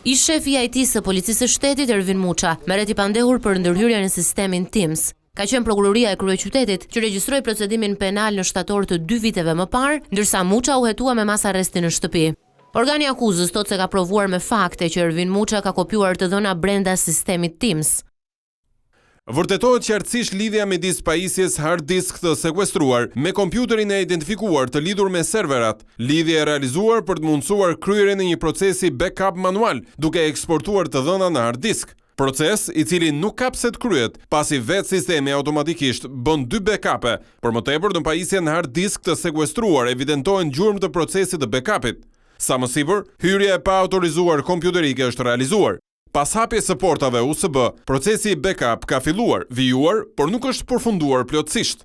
Ish shefi i IT së Policisë së Shtetit Ervin Muça merret i pandehur për ndërhyrje në sistemin Teams. Ka qenë prokuroria e kryeqytetit që regjistroi procedimin penal në shtator të 2 viteve më parë, ndërsa Muça u hetua me mas arresti në shtëpi. Organi akuzës thotë se ka provuar me fakte që Ervin Muça ka kopjuar të dhëna brenda sistemit Teams. Vërtetohet qartësisht lidhja midis pajisjes hard disk të sekuestruar me kompjuterin e identifikuar të lidhur me serverat. Lidhja e realizuar për të mundësuar kryerjen e një procesi backup manual, duke eksportuar të dhëna në hard disk. Proces i cili nuk kapse të kryet, pasi vetë sistemi automatikisht bën 2 backupe, por më tepër në pajisjen hard disk të sekuestruar evidentohen gjurmë të procesit të backupit. Sa më sipër, hyrja e pa autorizuar kompjuterike është realizuar. Pas hapjes së portave USB, procesi i backup ka filluar, vijuar, por nuk është përfunduar plotësisht.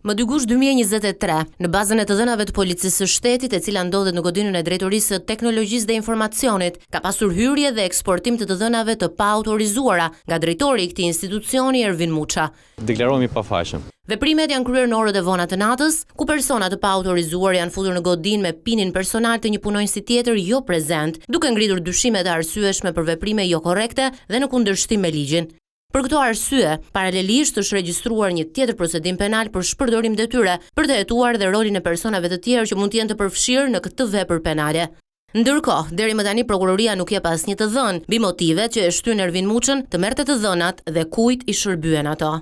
Më 2 gusht 2023, në bazën e të dhënave të Policisë së Shtetit, e cila ndodhet në godinën e Drejtorisë së Teknologjisë dhe Informacionit, ka pasur hyrje dhe eksportim të dhënave të pa autorizuara nga drejtori i këtij institucioni Ervin Muça. Deklarohemi pafajshëm. Veprimet janë kryer në orët e vona të natës, ku persona të pa autorizuar janë futur në godinë me pinin personal të një punonjësi tjetër jo prezent, duke ngritur dyshime të arsyeshme për veprime jo korrekte dhe në kundërshtim me ligjin. Për këto arsye, paralelisht është regjistruar një tjetër procedim penal për shpërdorim detyre për të hetuar dhe rolin e personave të tjerë që mund të jenë të përfshirë në këtë vepër penale. Ndërkohë, deri më tani prokuroria nuk jep asnjë të dhënë mbi motivet që e shtyn Ervin Muçën të merrte të dhënat dhe kujt i shërbyen ato.